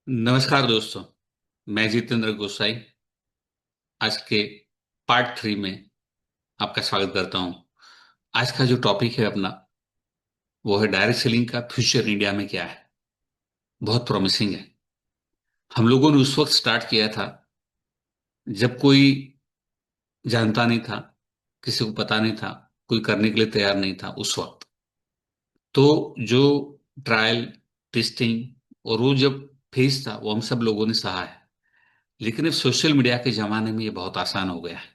नमस्कार दोस्तों। मैं जितेंद्र गोसाई आज के पार्ट 3 में आपका स्वागत करता हूं। आज का जो टॉपिक है अपना वो है डायरेक्ट सेलिंग का फ्यूचर इंडिया में क्या है। बहुत प्रॉमिसिंग है। हम लोगों ने उस वक्त स्टार्ट किया था जब कोई जानता नहीं था, किसी को पता नहीं था, कोई करने के लिए तैयार नहीं था उस वक्त। तो जो ट्रायल, टेस्टिंग और वो जब फेज था वो हम सब लोगों ने सहा है। लेकिन अब सोशल मीडिया के जमाने में ये बहुत आसान हो गया है।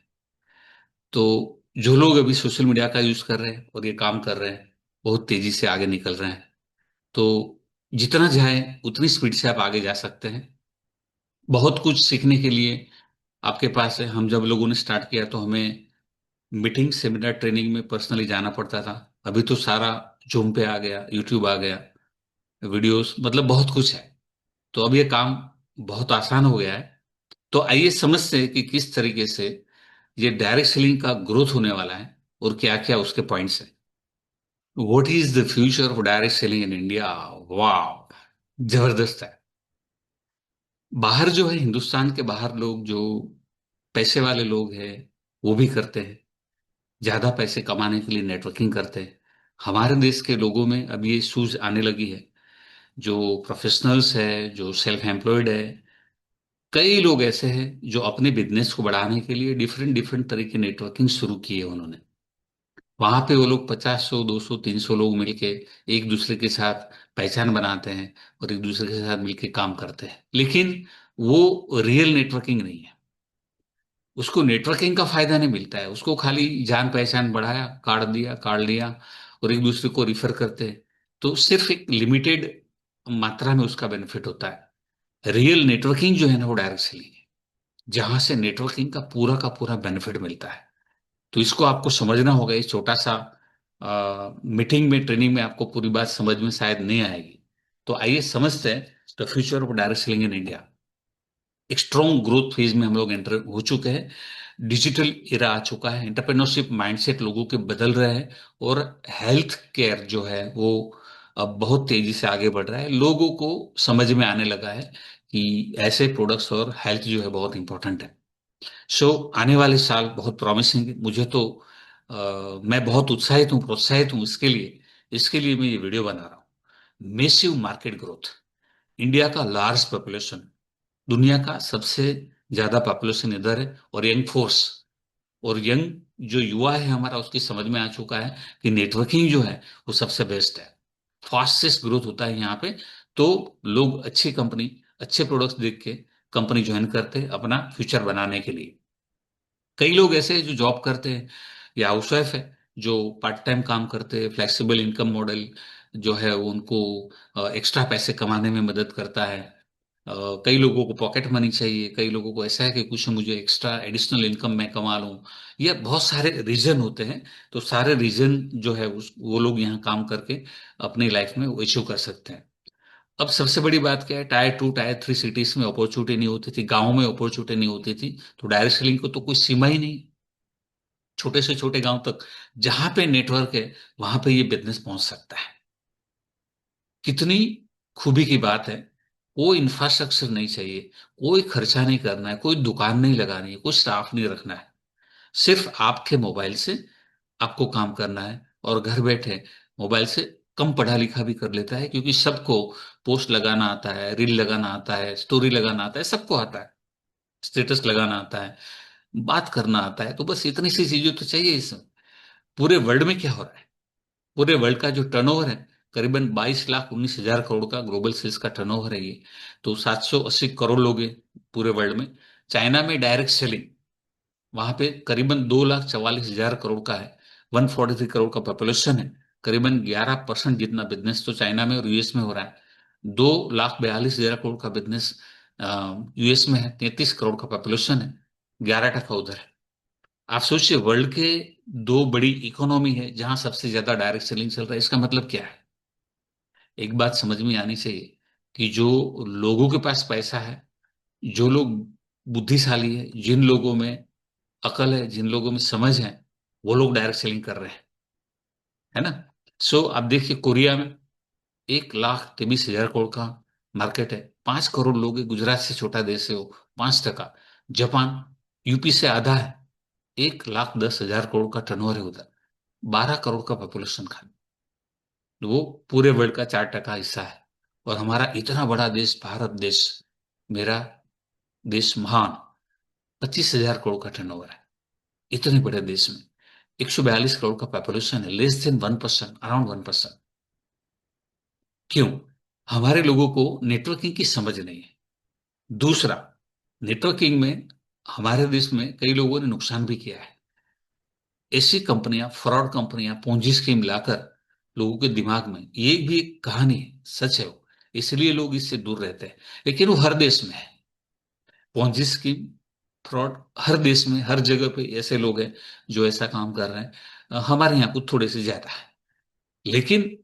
तो जो लोग अभी सोशल मीडिया का यूज कर रहे हैं और ये काम कर रहे हैं बहुत तेजी से आगे निकल रहे हैं। तो जितना जाए उतनी स्पीड से आप आगे जा सकते हैं। बहुत कुछ सीखने के लिए आपके पास है। हम जब लोगों ने स्टार्ट किया तो हमें मीटिंग, सेमिनार, ट्रेनिंग में पर्सनली जाना पड़ता था। अभी तो सारा जूम पे आ गया, यूट्यूब आ गया, वीडियोस, मतलब बहुत कुछ है। तो अब ये काम बहुत आसान हो गया है। तो आइए समझते हैं कि किस तरीके से ये डायरेक्ट सेलिंग का ग्रोथ होने वाला है और क्या क्या उसके पॉइंट्स हैं। What is the future of direct selling in India? वाह, जबरदस्त है। बाहर जो है, हिंदुस्तान के बाहर लोग जो पैसे वाले लोग हैं वो भी करते हैं, ज्यादा पैसे कमाने के लिए नेटवर्किंग करते हैं। हमारे देश के लोगों में अब ये सूझ आने लगी है। जो प्रोफेशनल्स है, जो सेल्फ एम्प्लॉयड है, कई लोग ऐसे हैं जो अपने बिजनेस को बढ़ाने के लिए डिफरेंट डिफरेंट तरह की नेटवर्किंग शुरू की है उन्होंने। वहां पे वो लोग 50, 100, 200, 300 लोग मिलके एक दूसरे के साथ पहचान बनाते हैं और एक दूसरे के साथ मिलके काम करते हैं। लेकिन वो रियल नेटवर्किंग नहीं है। उसको नेटवर्किंग का फायदा नहीं मिलता है, उसको खाली जान पहचान बढ़ाया, कार्ड लिया और एक दूसरे को रिफर करते हैं। तो सिर्फ एक लिमिटेड मात्रा में उसका बेनिफिट होता है। रियल नेटवर्किंग जो है ना वो डायरेक्ट सेलिंग है, जहां से नेटवर्किंग का पूरा बेनिफिट मिलता है। तो इसको आपको समझना होगा। इस छोटा सा मीटिंग में, ट्रेनिंग में आपको पूरी बात समझ में शायद नहीं आएगी। तो आइए समझते हैं the future of direct selling in India. एक स्ट्रॉन्ग ग्रोथ फेज में हम लोग एंटर हो चुके हैं। डिजिटल एरा आ चुका है, एंटरप्रेन्योरशिप माइंडसेट लोगों के बदल रहे हैं और हेल्थ केयर जो है वो अब बहुत तेजी से आगे बढ़ रहा है। लोगों को समझ में आने लगा है कि ऐसे प्रोडक्ट्स और हेल्थ जो है बहुत इंपॉर्टेंट है। सो आने वाले साल बहुत प्रॉमिसिंग है। मुझे तो मैं बहुत उत्साहित हूँ, प्रोत्साहित हूँ इसके लिए मैं ये वीडियो बना रहा हूँ। मेसिव मार्केट ग्रोथ, इंडिया का लार्ज पॉपुलेशन, दुनिया का सबसे ज्यादा पॉपुलेशन इधर है, और यंग फोर्स और यंग जो युवा है हमारा, उसकी समझ में आ चुका है कि नेटवर्किंग जो है वो सबसे बेस्ट है। फास्टेस्ट ग्रोथ होता है यहाँ पे। तो लोग अच्छी कंपनी, अच्छे प्रोडक्ट्स देख के कंपनी ज्वाइन करते हैं अपना फ्यूचर बनाने के लिए। कई लोग ऐसे हैं जो जॉब करते हैं या हाउसवाइफ है जो पार्ट टाइम काम करते हैं। फ्लेक्सिबल इनकम मॉडल जो है वो उनको एक्स्ट्रा पैसे कमाने में मदद करता है। कई लोगों को पॉकेट मनी चाहिए, कई लोगों को ऐसा है कि कुछ मुझे एक्स्ट्रा एडिशनल इनकम मैं कमा लूं। ये बहुत सारे रीजन होते हैं। तो सारे रीजन जो है वो लोग यहाँ काम करके अपनी लाइफ में वो अचीव कर सकते हैं। अब सबसे बड़ी बात क्या है, टायर 2, टायर 3 सिटीज में अपॉर्चुनिटी नहीं होती थी, गाँव में अपॉर्चुनिटी नहीं होती थी। तो डायरेक्ट सेलिंग को तो कोई सीमा ही नहीं। छोटे से छोटे गांव तक जहां पे नेटवर्क है वहां पे ये बिजनेस पहुंच सकता है। कितनी खूबी की बात है। कोई इंफ्रास्ट्रक्चर नहीं चाहिए, कोई खर्चा नहीं करना है, कोई दुकान नहीं लगानी है, कोई स्टाफ नहीं रखना है। सिर्फ आपके मोबाइल से आपको काम करना है। और घर बैठे मोबाइल से कम पढ़ा लिखा भी कर लेता है, क्योंकि सबको पोस्ट लगाना आता है, रील लगाना आता है, स्टोरी लगाना आता है, सबको आता है। स्टेटस लगाना आता है, बात करना आता है। तो बस इतनी सी चीजें तो चाहिए इसमें। पूरे वर्ल्ड में क्या हो रहा है, पूरे वर्ल्ड का जो टर्नओवर है, करीबन 22,19,000 करोड़ का ग्लोबल सेल्स का टर्नओवर है ये। तो 780 करोड़ लोग हैं पूरे वर्ल्ड में। चाइना में डायरेक्ट सेलिंग, वहां पे करीबन 2,44,000 करोड़ का है। 143 करोड़ का पॉपुलेशन है। करीबन 11% जितना बिजनेस तो चाइना में और यूएस में हो रहा है। 2,42,000 करोड़ का बिजनेस यूएस में है। 33 करोड़ का पॉपुलेशन है, 11% उधर है। आप सोचिए, वर्ल्ड के दो बड़ी इकोनॉमी है जहां सबसे ज्यादा डायरेक्ट सेलिंग चल रहा है। इसका मतलब क्या है? एक बात समझ में आनी चाहिए कि जो लोगों के पास पैसा है, जो लोग बुद्धिशाली है, जिन लोगों में अकल है, जिन लोगों में समझ है, वो लोग डायरेक्ट सेलिंग कर रहे हैं, है ना। सो आप देखिए, कोरिया में 1,23,000 करोड़ का मार्केट है, 5 करोड़ लोग हैं, गुजरात से छोटा देश है वो, 5%। जापान यूपी से आधा है, 1,10,000 करोड़ का टर्नओवर है उधर, 12 करोड़ का पॉपुलेशन का, वो पूरे वर्ल्ड का 4% हिस्सा है। और हमारा इतना बड़ा देश भारत देश, मेरा देश महान, 25,000 करोड़ का टर्नओवर है। इतने बड़े देश में 142 करोड़ का पॉपुलेशन है, लेस देन 1%, अराउंड 1%। क्यों? हमारे लोगों को नेटवर्किंग की समझ नहीं है। दूसरा, नेटवर्किंग में हमारे देश में कई लोगों ने नुकसान भी किया है। ऐसी कंपनियां, फ्रॉड कंपनियां, पोंजी स्कीम लाकर लोगों के दिमाग में, ये भी एक कहानी है, सच है वो, इसलिए लोग इससे दूर रहते हैं। लेकिन वो हर देश में है, पोंजी स्कीम, फ्रॉड हर देश में, हर जगह पे ऐसे लोग हैं जो ऐसा काम कर रहे हैं। हमारे यहाँ कुछ थोड़े से ज्यादा है, लेकिन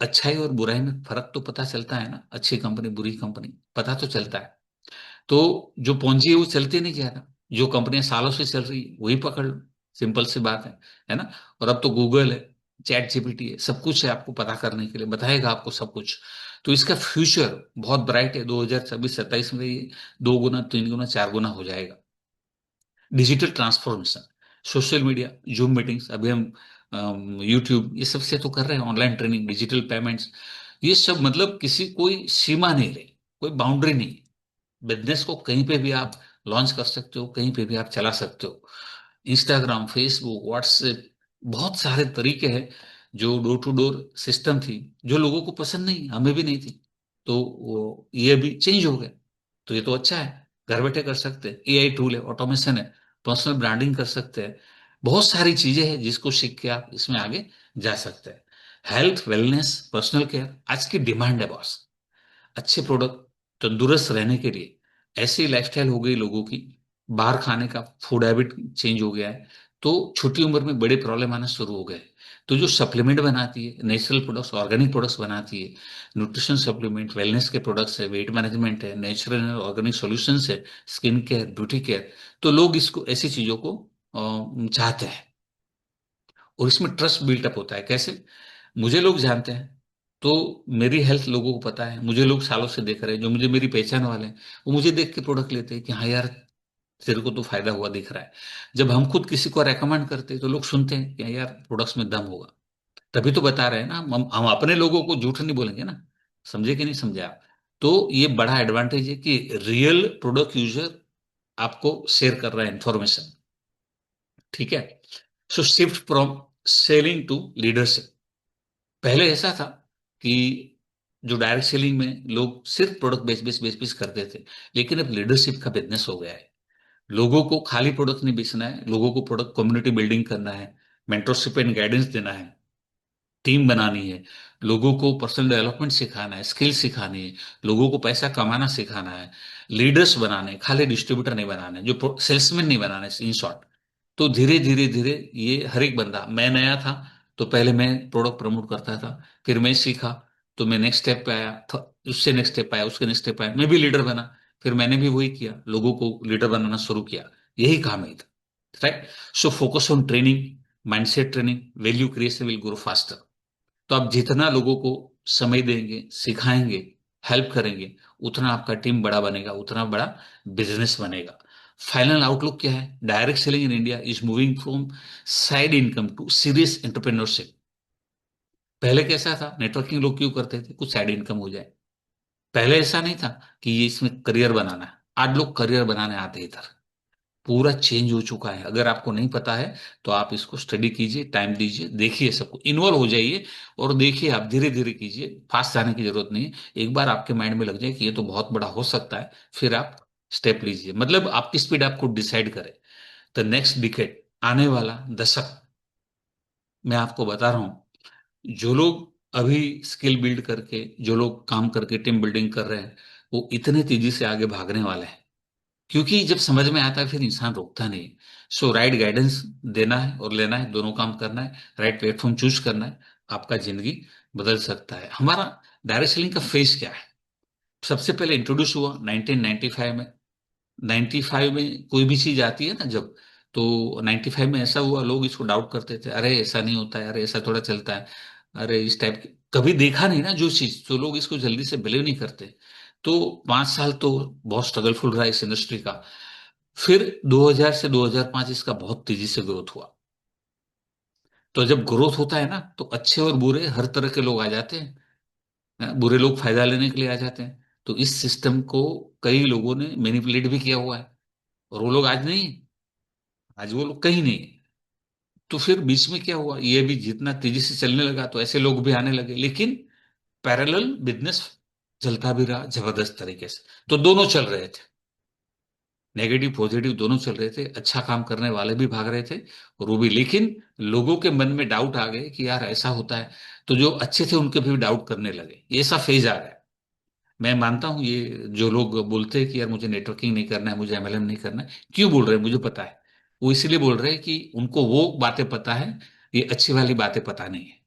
अच्छाई और बुराई में फर्क तो पता चलता है ना, अच्छी कंपनी बुरी कंपनी पता तो चलता है। तो जो पूंजी है वो चलती नहीं ज्यादा, जो कंपनियां सालों से चल रही है वही पकड़ लो, सिंपल सी बात है ना। और अब तो गूगल है, चैट जीपीटी है, सब कुछ है आपको पता करने के लिए, बताएगा आपको सब कुछ। तो इसका फ्यूचर बहुत ब्राइट है, 2026-27 में ये 2 गुना, 3 गुना, 4 गुना हो जाएगा। Digital transformation, social media, zoom meetings, अभी हम यूट्यूब ये सब से तो कर रहे हैं, ऑनलाइन ट्रेनिंग, डिजिटल पेमेंट्स, ये सब मतलब किसी कोई सीमा नहीं रही, कोई बाउंड्री नहीं। बिजनेस को कहीं पे भी आप लॉन्च कर सकते हो, कहीं पे भी आप चला सकते हो। इंस्टाग्राम, फेसबुक, व्हाट्सएप, बहुत सारे तरीके हैं। जो डोर टू डोर सिस्टम थी, जो लोगों को पसंद नहीं, हमें भी नहीं थी, तो वो ये भी चेंज हो गया। तो ये तो अच्छा है, घर बैठे कर सकते हैं, एआई टूल है, ऑटोमेशन है, पर्सनल ब्रांडिंग कर सकते हैं, बहुत सारी चीजें हैं जिसको सीख के आप इसमें आगे जा सकते हैं। हेल्थ, वेलनेस, पर्सनल केयर आज की डिमांड है बॉस। अच्छे प्रोडक्ट, तंदुरुस्त रहने के लिए ऐसी लाइफस्टाइल हो गई लोगों की, बाहर खाने का फूड हैबिट चेंज हो गया है, तो छोटी उम्र में बड़े प्रॉब्लम आना शुरू हो गए। तो जो सप्लीमेंट बनाती है, नेचुरल प्रोडक्ट्स, ऑर्गेनिक प्रोडक्ट्स बनाती है, न्यूट्रिशन सप्लीमेंट, वेलनेस के प्रोडक्ट्स है, वेट मैनेजमेंट है, नेचुरल एंड ऑर्गेनिक सॉल्यूशंस है, स्किन केयर, ब्यूटी केयर, तो लोग इसको, ऐसी चीजों को चाहते हैं। और इसमें ट्रस्ट बिल्टअप होता है कैसे? मुझे लोग जानते हैं, तो मेरी हेल्थ लोगों को पता है, मुझे लोग सालों से देख रहे हैं, जो मुझे मेरी पहचान वाले हैं, वो मुझे देख के प्रोडक्ट लेते हैं कि हाँ यार, तेरे को तो फायदा हुआ दिख रहा है। जब हम खुद किसी को रेकमेंड करते हैं तो लोग सुनते हैं कि हाँ यार, प्रोडक्ट्स में दम होगा, तभी तो बता रहे हैं ना। हम अपने लोगों को झूठ नहीं बोलेंगे ना। समझे कि नहीं समझे आप? तो ये बड़ा एडवांटेज है कि रियल प्रोडक्ट यूजर आपको शेयर कर रहा है इंफॉर्मेशन। ठीक है। So shift from selling to leadership. पहले ऐसा था कि जो डायरेक्ट सेलिंग में लोग सिर्फ प्रोडक्ट बेच बेच करते थे, लेकिन अब लीडरशिप का बिजनेस हो गया है। लोगों को खाली प्रोडक्ट नहीं बेचना है, लोगों को प्रोडक्ट कम्युनिटी बिल्डिंग करना है, मेंटरशिप एंड गाइडेंस देना है, टीम बनानी है, लोगों को पर्सनल डेवलपमेंट सिखाना है, स्किल सिखानी है, लोगों को पैसा कमाना सिखाना है, लीडर्स बनाने, खाली डिस्ट्रीब्यूटर नहीं बनाने, जो सेल्समैन नहीं बनाने, इन शॉर्ट। तो धीरे धीरे धीरे ये हर एक बंदा, मैं नया था तो पहले मैं प्रोडक्ट प्रमोट करता था, फिर मैं सीखा तो मैं नेक्स्ट स्टेप पे आया, उससे नेक्स्ट स्टेप आया, उसके नेक्स्ट स्टेप आया, मैं भी लीडर बना, फिर मैंने भी वही किया, लोगों को लीडर बनाना शुरू किया। यही काम है, right? So focus on training, mindset training, value creation will grow faster. तो आप जितना लोगों को समय देंगे, सिखाएंगे, हेल्प करेंगे, उतना आपका टीम बड़ा बनेगा, उतना बड़ा बिजनेस बनेगा। फाइनल आउटलुक क्या है? Direct selling in India is moving from side income to serious entrepreneurship. पहले कैसा था, नेटवर्किंग लोग क्यों करते थे? कुछ साइड इनकम हो जाए। पहले ऐसा नहीं था कि ये इसमें करियर बनाना है, आज लोग करियर बनाने आते हैं इधर। पूरा चेंज हो चुका है। अगर आपको नहीं पता है तो आप इसको स्टडी कीजिए, टाइम दीजिए, देखिए, सबको इन्वॉल्व हो जाइए, और देखिए, आप धीरे धीरे कीजिए, फास्ट जाने की जरूरत नहीं है। एक बार आपके माइंड में लग जाए कि ये तो बहुत बड़ा हो सकता है, फिर आप स्टेप लीजिए, मतलब आपकी स्पीड आपको डिसाइड करे। द नेक्स्ट डिकेड, आने वाला दशक, मैं आपको बता रहा हूं, जो लोग अभी स्किल बिल्ड करके, जो लोग काम करके टीम बिल्डिंग कर रहे हैं, वो इतने तेजी से आगे भागने वाले हैं, क्योंकि जब समझ में आता है फिर इंसान रोकता नहीं। सो राइट गाइडेंस देना है और लेना है, दोनों काम करना है, राइट प्लेटफॉर्म चूज करना है, आपका जिंदगी बदल सकता है। हमारा डायरेक्ट सेलिंग का फेस क्या है? सबसे पहले इंट्रोड्यूस हुआ 1995 में। 95 में कोई भी चीज आती है ना जब, तो 95 में ऐसा हुआ, लोग इसको डाउट करते थे, अरे ऐसा नहीं होता है, अरे ऐसा थोड़ा चलता है, अरे इस टाइप की कभी देखा नहीं ना जो चीज, तो लोग इसको जल्दी से बिलीव नहीं करते। तो 5 साल तो बहुत स्ट्रगलफुल रहा इस इंडस्ट्री का। फिर 2000 से 2005 इसका बहुत तेजी से ग्रोथ हुआ। तो जब ग्रोथ होता है ना, तो अच्छे और बुरे हर तरह के लोग आ जाते हैं। बुरे लोग फायदा लेने के लिए आ जाते हैं। तो इस सिस्टम को कई लोगों ने मैनिपुलेट भी किया हुआ है। और वो लोग आज नहीं है, आज वो लोग कहीं नहीं है। तो फिर बीच में क्या हुआ, ये भी जितना तेजी से चलने लगा तो ऐसे लोग भी आने लगे, लेकिन पैरेलल बिजनेस चलता भी रहा जबरदस्त तरीके से। तो दोनों चल रहे थे, नेगेटिव पॉजिटिव दोनों चल रहे थे, अच्छा काम करने वाले भी भाग रहे थे और वो भी। लेकिन लोगों के मन में डाउट आ गए कि यार ऐसा होता है, तो जो अच्छे थे उनके भी डाउट करने लगे, ये ऐसा फेज आ गया। मैं मानता हूं ये जो लोग बोलते हैं कि यार मुझे नेटवर्किंग नहीं करना है, मुझे एमएलएम नहीं करना है, क्यों बोल रहे हैं मुझे पता है। वो इसलिए बोल रहे हैं कि उनको वो बातें पता है, ये अच्छी वाली बातें पता नहीं है।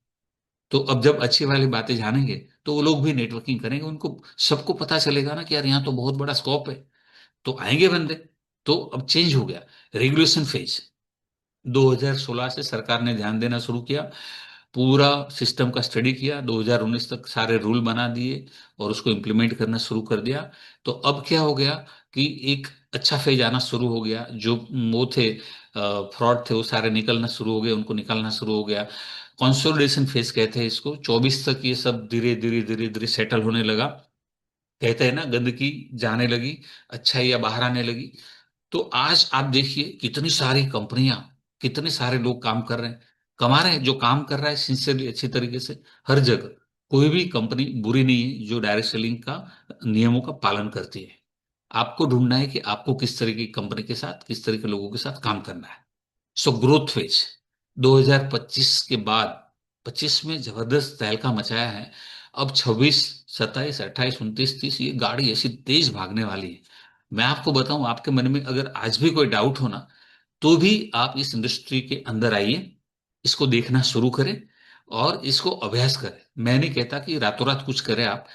तो अब जब अच्छी वाली बातें जानेंगे तो वो लोग भी नेटवर्किंग करेंगे, उनको सबको पता चलेगा ना कि यार यहाँ तो बहुत बड़ा स्कोप है, तो आएंगे बंदे। तो अब चेंज हो गया, रेगुलेशन फेज। 2016 से सरकार ने ध्यान देना शुरू किया, पूरा सिस्टम का स्टडी किया, 2019 तक सारे रूल बना दिए और उसको इम्प्लीमेंट करना शुरू कर दिया। तो अब क्या हो गया कि एक अच्छा फेज आना शुरू हो गया। जो वो थे फ्रॉड थे वो सारे निकलना शुरू हो गए, उनको निकालना शुरू हो गया। कंसोलिडेशन फेज कहते हैं इसको, 24 तक ये सब धीरे धीरे धीरे धीरे सेटल होने लगा। कहते हैं ना, गंदगी जाने लगी, अच्छाई बाहर आने लगी। तो आज आप देखिए कितनी सारी कंपनियां, कितने सारे लोग काम कर रहे हैं, कमा रहे हैं। जो काम कर रहा है सिंसियरली अच्छी तरीके से, हर जगह कोई भी कंपनी बुरी नहीं है जो डायरेक्ट सेलिंग का नियमों का पालन करती है। आपको ढूंढना है कि आपको किस तरह की कंपनी के साथ, किस तरह के लोगों के साथ काम करना है। सो ग्रोथ फेज 2025 के बाद, 25 में जबरदस्त तहलका मचाया है। अब 26, 27, 28, 29, 30 ये गाड़ी ऐसी तेज भागने वाली है। मैं आपको बताऊं, आपके मन में अगर आज भी कोई डाउट हो ना, तो भी आप इस इंडस्ट्री के अंदर आइए, इसको देखना शुरू करें और इसको अभ्यास करें। मैं नहीं कहता कि रातों रात कुछ करें आप,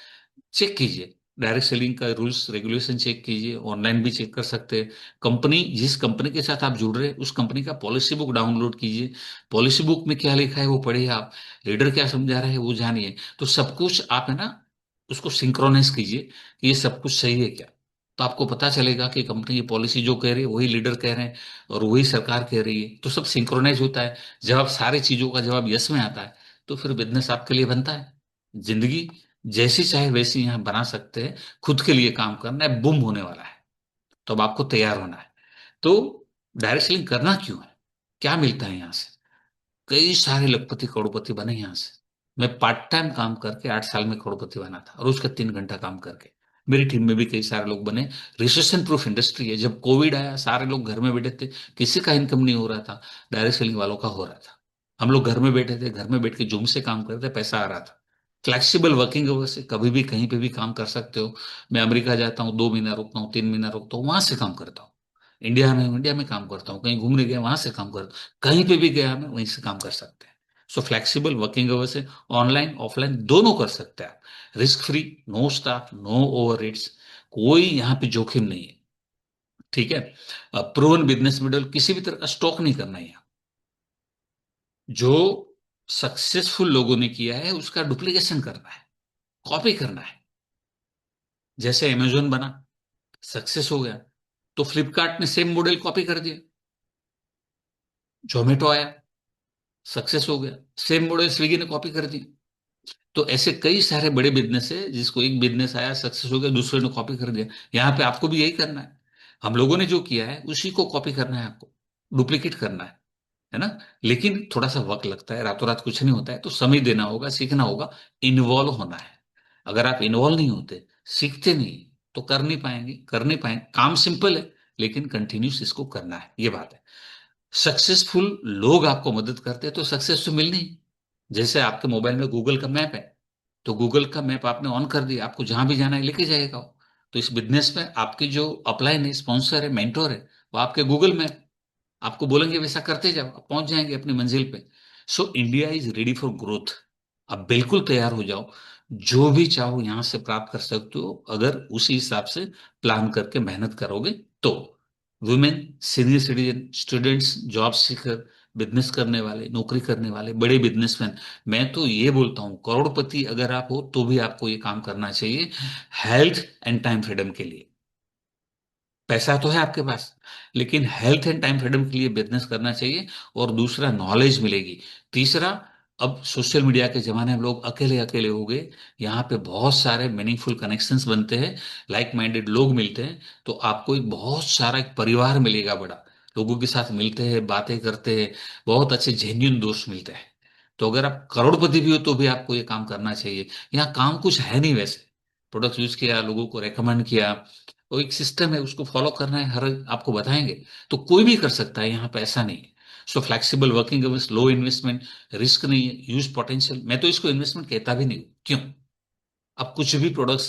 चेक कीजिए, डायरेक्ट सेलिंग का रूल्स रेगुलेशन चेक कीजिए, ऑनलाइन भी चेक कर सकते हैं। कंपनी, जिस कंपनी के साथ आप जुड़ रहे हैं उस कंपनी का पॉलिसी बुक डाउनलोड कीजिए, पॉलिसी बुक में क्या लिखा है वो पढ़िए आप, लीडर क्या समझा रहे हैं वो जानिए। तो सब कुछ आप है ना, उसको सिंक्रोनाइज कीजिए कि ये सब कुछ सही है क्या। तो आपको पता चलेगा कि कंपनी की पॉलिसी जो कह रही है वही लीडर कह रहे हैं और वही सरकार कह रही है, तो सब सिंक्रोनाइज होता है। जब आप सारी चीजों का जवाब यस में आता है, तो फिर बिजनेस आपके लिए बनता है। जिंदगी जैसी चाहे वैसी यहाँ बना सकते हैं। खुद के लिए काम करना है, बुम होने वाला है, तो अब आपको तैयार होना है। तो डायरेक्ट सेलिंग करना क्यों है, क्या मिलता है यहाँ से। कई सारे लखपति करोड़पति बने यहाँ से। मैं पार्ट टाइम काम करके 8 साल में करोड़पति बना था, रोज का 3 घंटा काम करके। मेरी टीम में भी कई सारे लोग बने। रिसेशन प्रूफ इंडस्ट्री है। जब कोविड आया सारे लोग घर में बैठे थे, किसी का इनकम नहीं हो रहा था, डायरेक्ट सेलिंग वालों का हो रहा था। हम लोग घर में बैठे थे, घर में बैठ के जूम से काम करते थे, पैसा आ रहा था। फ्लेक्सिबल वर्किंग अवर्स से कभी भी कहीं पे भी काम कर सकते हो। मैं अमेरिका जाता हूँ, 2 महीना रुकता हूँ, 3 महीना रुकता हूँ, वहां से काम करता हूँ। इंडिया में हूँ, इंडिया में काम करता हूँ, कहीं घूमने गया वहां से काम करता हूँ, कहीं पे भी गया मैं वहीं से काम कर सकते हैं। सो फ्लेक्सिबल वर्किंग अवर्स है, ऑनलाइन ऑफलाइन दोनों कर सकते हैं आप। Risk free, no staff, no over rates, कोई यहाँ पे जोखिम नहीं है। ठीक है। प्रूवन बिजनेस मॉडल, किसी भी तरह का स्टॉक नहीं करना है यहाँ। जो सक्सेसफुल लोगों ने किया है उसका डुप्लीकेशन करना है, कॉपी करना है। जैसे अमेजोन बना, सक्सेस हो गया, तो फ्लिपकार्ट ने सेम मॉडल कॉपी कर दिया। जोमेटो आया, सक्सेस हो गया, सेम मॉडल स्विगी ने कॉपी कर दी। तो ऐसे कई सारे बड़े बिजनेस है जिसको एक बिजनेस आया, सक्सेस हो गया, दूसरे ने कॉपी कर दिया। यहाँ पे आपको भी यही करना है। हम लोगों ने जो किया है उसी को कॉपी करना है आपको, डुप्लीकेट करना है ना। लेकिन थोड़ा सा वक्त लगता है, रातों रात कुछ नहीं होता है, तो समय देना होगा, सीखना होगा, इन्वॉल्व होना है। अगर आप इन्वॉल्व नहीं होते, सीखते नहीं, तो कर नहीं पाएंगे, कर नहीं पाएंगे। काम सिंपल है, लेकिन कंटिन्यूस इसको करना है, ये बात है। सक्सेसफुल लोग आपको मदद करते हैं तो सक्सेस तो मिलनी ही। जैसे आपके मोबाइल में गूगल का मैप है, तो गूगल का मैप आपने ऑन कर दिया, आपको जहां भी जाना है लेके जाएगा वो। तो इस बिजनेस में आपके जो अपलाइन है, स्पॉन्सर है, मेंटोर है, वो आपके गूगल मैप, आपको बोलेंगे वैसा करते जाओ, आप पहुंच जाएंगे अपनी मंजिल पे। So India is ready for growth. अब बिल्कुल तैयार हो जाओ, जो भी चाहो यहां से प्राप्त कर सकते हो, अगर उसी हिसाब से प्लान करके मेहनत करोगे तो। Women, senior citizen, students, job seeker, business करने वाले, नौकरी करने वाले, बड़े बिजनेसमैन, मैं तो ये बोलता हूँ करोड़पति अगर आप हो तो भी आपको ये काम करना चाहिए, हेल्थ एंड टाइम फ्रीडम के लिए। पैसा तो है आपके पास, लेकिन हेल्थ एंड टाइम फ्रीडम के लिए बिजनेस करना चाहिए। और दूसरा, नॉलेज मिलेगी। तीसरा, अब सोशल मीडिया के जमाने में लोग अकेले अकेले हो गए, यहाँ पे बहुत सारे मीनिंगफुल कनेक्शंस बनते हैं, लाइक माइंडेड लोग मिलते हैं, तो आपको एक बहुत सारा एक परिवार मिलेगा बड़ा, लोगों के साथ मिलते हैं, बातें करते हैं, बहुत अच्छे जेन्युइन दोस्त मिलते हैं। तो अगर आप करोड़पति भी हो तो भी आपको ये काम करना चाहिए। यहाँ काम कुछ है नहीं वैसे, प्रोडक्ट यूज किया, लोगों को रेकमेंड किया, वो एक सिस्टम है, उसको फॉलो करना है, हर आपको बताएंगे, तो कोई भी कर सकता है, यहाँ पे ऐसा नहीं है। सो फ्लेक्सिबल वर्किंग अवर्स, लो इन्वेस्टमेंट, रिस्क नहीं है, यूज पोटेंशियल, मैं तो इसको इन्वेस्टमेंट कहता भी नहीं हूं। क्यों? आप कुछ भी प्रोडक्ट्स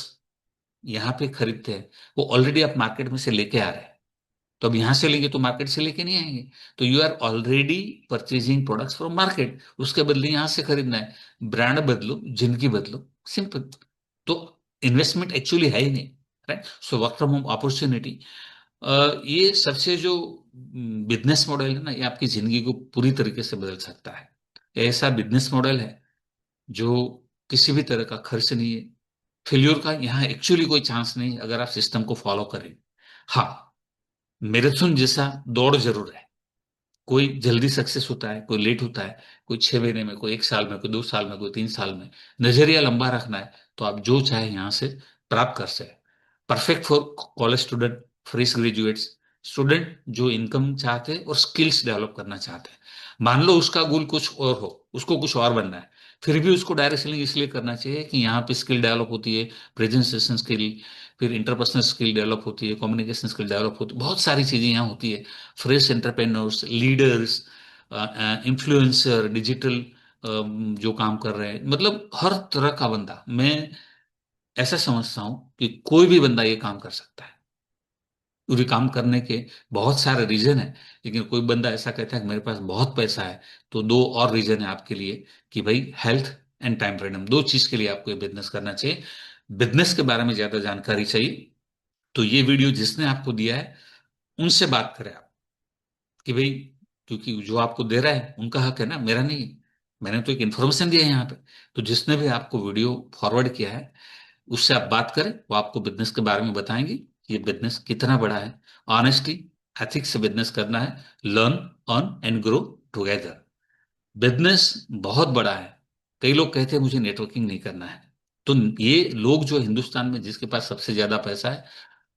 यहाँ पे खरीदते हैं, वो ऑलरेडी आप मार्केट में से लेके आ रहे हैं, तो अब यहां से लेंगे तो मार्केट से लेके नहीं आएंगे, तो you are already purchasing products from market, उसके बदले यहां से खरीदना है। ब्रांड बदलो, जिंदगी बदलो, सिंपल। तो इन्वेस्टमेंट एक्चुअली है ही नहीं, right? So work from home opportunity, ये सबसे जो बिजनेस मॉडल है ना, ये आपकी जिंदगी को पूरी तरीके से बदल सकता है। ये ऐसा बिजनेस मॉडल है जो किसी भी तरह का खर्च नहीं है, फेल्योर का यहाँ एक्चुअली कोई चांस नहीं है अगर आप सिस्टम को फॉलो करें। हाँ, मैराथन जैसा दौड़ जरूर है, कोई जल्दी सक्सेस होता है, कोई लेट होता है, कोई 6 महीने में, कोई 1 साल में, कोई 2 साल में, कोई 3 साल में। नजरिया लंबा रखना है तो आप जो चाहे यहां से प्राप्त कर सके। Perfect for college student, fresh graduates, student जो इनकम चाहते हैं और स्किल्स डेवलप करना चाहते हैं। मान लो उसका गोल कुछ और हो, उसको कुछ और बनना है, फिर भी उसको डायरेक्ट सेलिंग इसलिए करना चाहिए कि यहाँ पे स्किल डेवलप होती है, प्रेजेंटेशन स्किल, फिर इंटरपर्सनल स्किल डेवलप होती है, कम्युनिकेशन स्किल डेवलप होती है, बहुत सारी चीजें यहाँ होती है। Fresh entrepreneurs, leaders, influencer, digital जो काम कर रहे हैं, मतलब हर तरह का बंदा, मैं ऐसा समझता हूं कि कोई भी बंदा ये काम कर सकता है। पूरी काम करने के बहुत सारे रीजन है, लेकिन कोई बंदा ऐसा कहता है कि मेरे पास बहुत पैसा है, तो दो और रीजन है आपके लिए कि भाई हेल्थ एंड टाइम फ्रीडम, दो चीज के लिए आपको ये बिजनेस करना चाहिए। बिजनेस के बारे में ज्यादा जानकारी चाहिए तो ये वीडियो जिसने आपको दिया है उनसे बात करें आप, कि भाई, क्योंकि जो आपको दे रहा है उनका हक है ना, मेरा नहीं है। मैंने तो एक इन्फॉर्मेशन दिया है यहाँ पे, तो जिसने भी आपको वीडियो फॉरवर्ड किया है उससे आप बात करें, वो आपको बिजनेस के बारे में बताएंगे कि ये बिजनेस कितना बड़ा है। ऑनेस्टली, एथिक्स से बिजनेस करना है, learn, earn and grow together. Business बहुत बड़ा है। कई लोग कहते हैं मुझे नेटवर्किंग नहीं करना है, तो ये लोग जो हिंदुस्तान में जिसके पास सबसे ज्यादा पैसा है,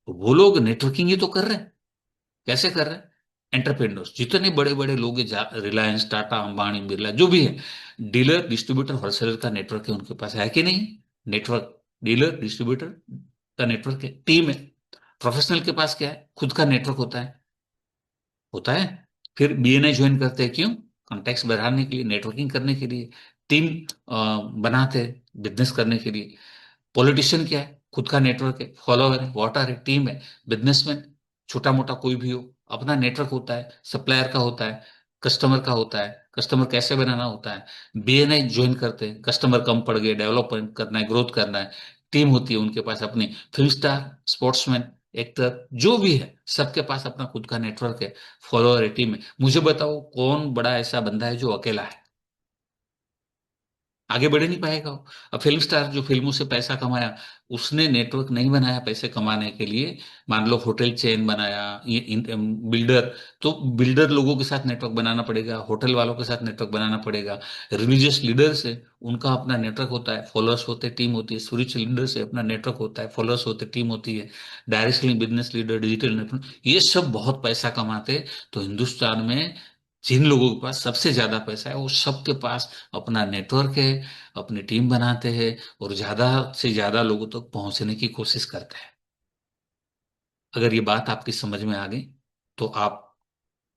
वो लोग नेटवर्किंग ही तो कर रहे हैं। कैसे कर रहे हैं? एंटरप्रेन्योर्स, जितने बड़े बड़े लोग हैं, रिलायंस, टाटा, अंबानी, बिरला, जो भी है, डीलर, डिस्ट्रीब्यूटर, होलसेलर का नेटवर्क है उनके पास, है कि नहीं? नेटवर्क, डीलर, डिस्ट्रीब्यूटर का नेटवर्क है, टीम है। प्रोफेशनल के पास क्या है? खुद का नेटवर्क होता है, होता है। फिर बीएनआई ज्वाइन करते हैं, क्यों? कॉन्टैक्ट्स बढ़ाने के लिए, नेटवर्किंग करने के लिए, टीम बनाते हैं बिजनेस करने के लिए। पॉलिटिशियन क्या है? खुद का नेटवर्क है, फॉलोअर है, वोटर है, टीम है। बिजनेसमैन छोटा मोटा कोई भी हो, अपना नेटवर्क होता है, सप्लायर का होता है, कस्टमर का होता है, कस्टमर कैसे बनाना होता है। बीएनआई ज्वाइन करते हैं, कस्टमर कम पड़ गए, डेवलपमेंट करना है, ग्रोथ करना है, टीम होती है उनके पास अपनी। फिल्म स्टार, स्पोर्ट्समैन, एक्टर, जो भी है, सबके पास अपना खुद का नेटवर्क है, फॉलोअर है, टीम है। मुझे बताओ कौन बड़ा ऐसा बंदा है जो अकेला है? आगे बढ़ ही नहीं पाएगा वो। अब फिल्म स्टार जो फिल्मों से पैसा कमाया, उसने नेटवर्क नहीं बनाया पैसे कमाने के लिए। मान लो होटल चेन बनाया, ये बिल्डर, तो बिल्डर लोगों के साथ नेटवर्क बनाना पड़ेगा, होटल वालों के साथ नेटवर्क बनाना पड़ेगा। रिलीजियस लीडर्स है, उनका अपना नेटवर्क होता है, फॉलोअर्स होते हैं, टीम होती है। स्पिरिचुअल लीडर्स है, अपना नेटवर्क होता है, फॉलोअर्स होते हैं, टीम होती है। Direct selling business leader, digital network, ये सब बहुत पैसा कमाते हैं। तो हिंदुस्तान में जिन लोगों के पास सबसे ज्यादा पैसा है, वो सबके पास अपना नेटवर्क है, अपनी टीम बनाते हैं और ज्यादा से ज्यादा लोगों तक पहुंचने की कोशिश करते हैं। अगर ये बात आपकी समझ में आ गई तो आप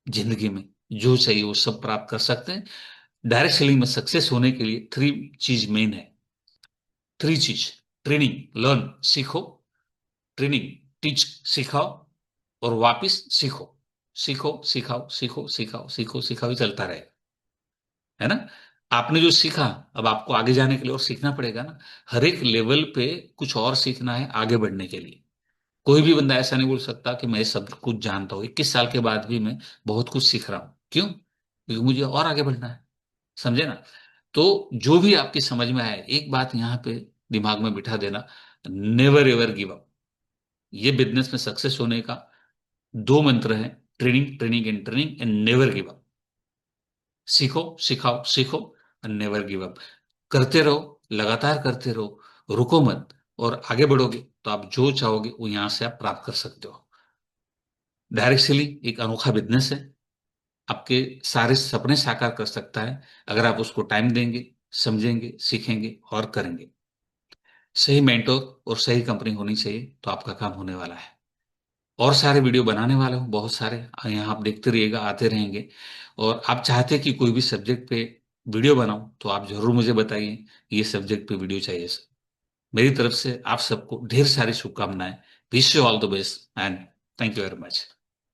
जिंदगी में जो चाहिए वो सब प्राप्त कर सकते हैं। डायरेक्ट सेलिंग में सक्सेस होने के लिए थ्री चीज मेन है। थ्री चीज: ट्रेनिंग, लर्न, सीखो, ट्रेनिंग, टीच, सिखाओ, और वापिस सीखो। सीखो, सिखाओ, सीखो, सिखाओ, सीखो, सिखाओ, ही चलता रहे, है ना? आपने जो सीखा, अब आपको आगे जाने के लिए और सीखना पड़ेगा ना। हर एक लेवल पे कुछ और सीखना है आगे बढ़ने के लिए। कोई भी बंदा ऐसा नहीं बोल सकता कि मैं सब कुछ जानता हूँ, 21 साल के बाद भी मैं बहुत कुछ सीख रहा हूँ। क्यों? क्योंकि मुझे और आगे बढ़ना है। समझे ना? तो जो भी आपकी समझ में आए, एक बात यहां पे दिमाग में बिठा देना, नेवर एवर गिव अप। ये बिजनेस में सक्सेस होने का दो मंत्र हैं, training, training and training, and never give up. सीखो, सिखाओ, सीखो, और नेवर गिव अप। करते रहो, लगातार करते रहो, रुको मत। और आगे बढ़ोगे तो आप जो चाहोगे वो यहां से आप प्राप्त कर सकते हो। डायरेक्ट सेलिंग एक अनोखा बिजनेस है, आपके सारे सपने साकार कर सकता है, अगर आप उसको टाइम देंगे, समझेंगे, सीखेंगे और करेंगे। सही मेंटोर और सही कंपनी होनी चाहिए, तो आपका काम होने वाला है। और सारे वीडियो बनाने वाले हूँ, बहुत सारे, यहाँ आप देखते रहिएगा, आते रहेंगे। और आप चाहते हैं कि कोई भी सब्जेक्ट पे वीडियो बनाऊं, तो आप जरूर मुझे बताइए कि ये सब्जेक्ट पे वीडियो चाहिए सर। मेरी तरफ से आप सबको ढेर सारी शुभकामनाएं। Wish you all the best and thank you very much.